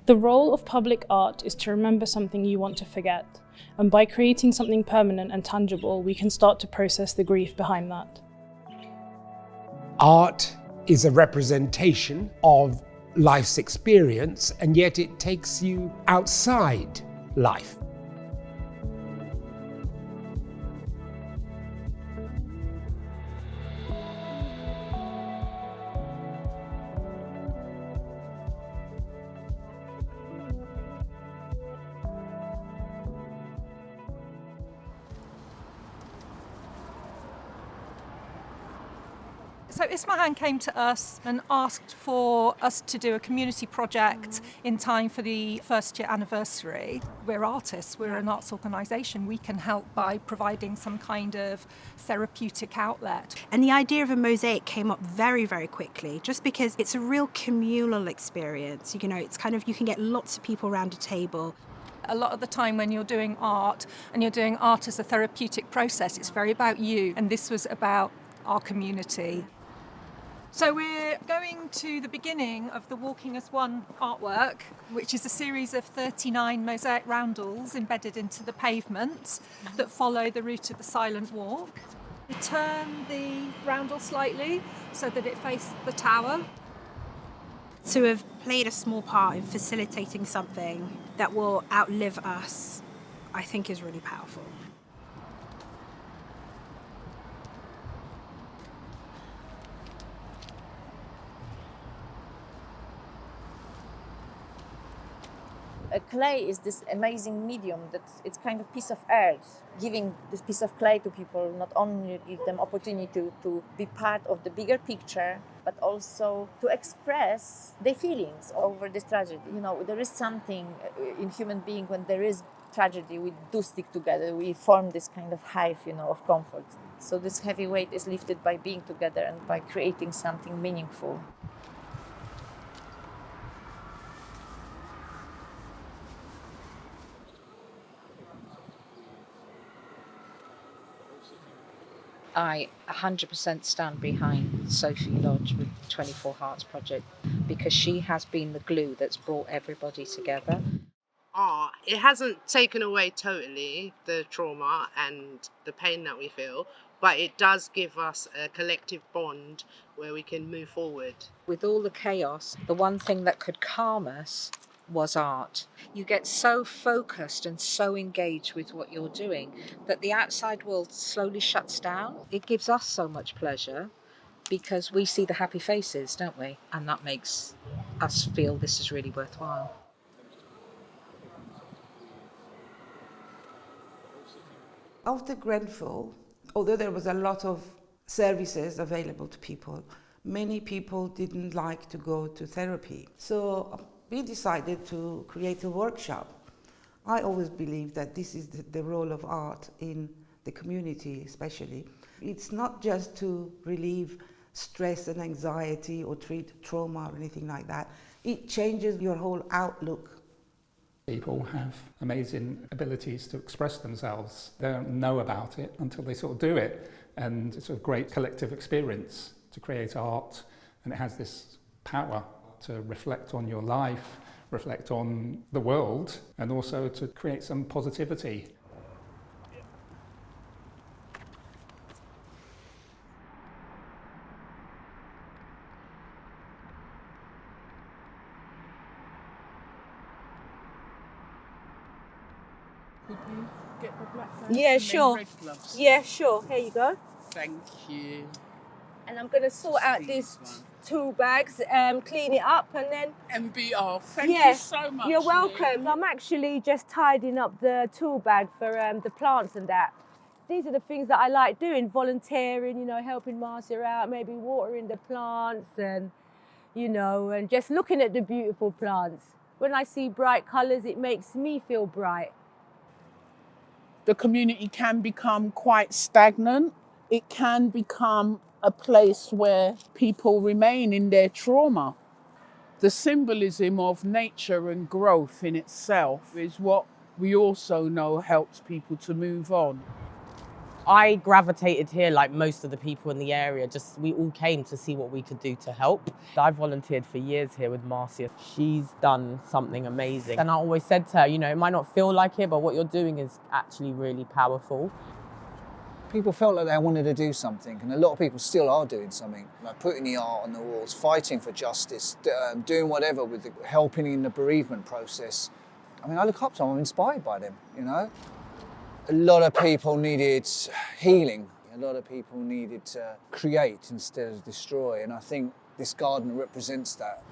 The role of public art is to remember something you want to forget, and by creating something permanent and tangible, we can start to process the grief behind that. Art is a representation of life's experience, and yet it takes you outside life. So Ismahan came to us and asked for us to do a community project in time for the first year anniversary. We're artists, we're an arts organisation. We can help by providing some kind of therapeutic outlet. And the idea of a mosaic came up very, very quickly, just because it's a real communal experience. You know, it's kind of, you can get lots of people around a table. A lot of the time when you're doing art, and you're doing art as a therapeutic process, it's very about you. And this was about our community. So we're going to the beginning of the Walking as One artwork, which is a series of 39 mosaic roundels embedded into the pavement that follow the route of the silent walk. We turn the roundel slightly so that it faces the tower. To have played a small part in facilitating something that will outlive us, I think is really powerful. Clay is this amazing medium that it's kind of piece of earth, giving this piece of clay to people not only give them opportunity to be part of the bigger picture, but also to express their feelings over this tragedy. You know, there is something in human being when there is tragedy, we do stick together, we form this kind of hive, you know, of comfort. So this heavy weight is lifted by being together and by creating something meaningful. I 100% stand behind Sophie Lodge with the 24 Hearts Project because she has been the glue that's brought everybody together. Art, it hasn't taken away totally the trauma and the pain that we feel, but it does give us a collective bond where we can move forward. With all the chaos, the one thing that could calm us was art. You get so focused and so engaged with what you're doing that the outside world slowly shuts down. It gives us so much pleasure because we see the happy faces, don't we? And that makes us feel this is really worthwhile. After Grenfell, although there was a lot of services available to people, many people didn't like to go to therapy. So we decided to create a workshop. I always believe that this is the role of art in the community especially. It's not just to relieve stress and anxiety or treat trauma or anything like that. It changes your whole outlook. People have amazing abilities to express themselves. They don't know about it until they sort of do it. And it's a great collective experience to create art, and it has this power to reflect on your life, reflect on the world, and also to create some positivity. Could you get the black gloves? Yeah, and sure. then red gloves? Yeah, sure. Here you go. Thank you. And I'm going to sort out these tool bags, clean it up, and then... MBR, thank you so much. You're welcome. I'm actually just tidying up the tool bag for the plants and that. These are the things that I like doing, volunteering, you know, helping Marcia out, maybe watering the plants and, you know, and just looking at the beautiful plants. When I see bright colours, it makes me feel bright. The community can become quite stagnant. It can become a place where people remain in their trauma. The symbolism of nature and growth in itself is what we also know helps people to move on. I gravitated here like most of the people in the area, we all came to see what we could do to help. I volunteered for years here with Marcia. She's done something amazing. And I always said to her, you know, it might not feel like it, but what you're doing is actually really powerful. People felt like they wanted to do something, and a lot of people still are doing something, like putting the art on the walls, fighting for justice, doing whatever with helping in the bereavement process. I mean, I look up to them, I'm inspired by them, you know? A lot of people needed healing. A lot of people needed to create instead of destroy, and I think this garden represents that.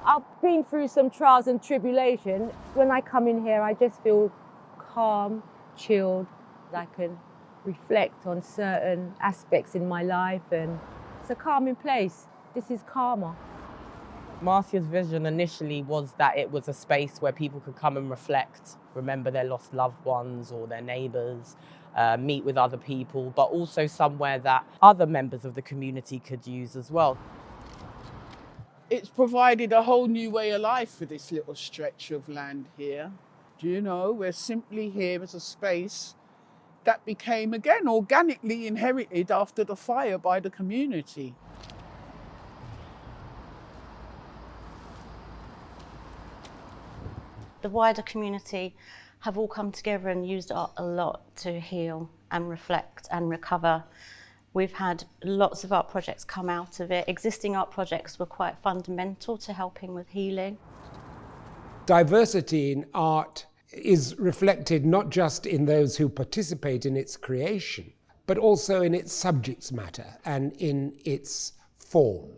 I've been through some trials and tribulation. When I come in here, I just feel calm, chilled. I can reflect on certain aspects in my life, and it's a calming place. This is calmer. Marcia's vision initially was that it was a space where people could come and reflect, remember their lost loved ones or their neighbours, meet with other people, but also somewhere that other members of the community could use as well. It's provided a whole new way of life for this little stretch of land here. Do you know, we're simply here as a space that became, again, organically inherited after the fire by the community. The wider community have all come together and used art a lot to heal and reflect and recover. We've had lots of art projects come out of it. Existing art projects were quite fundamental to helping with healing. Diversity in art is reflected not just in those who participate in its creation, but also in its subject matter and in its form.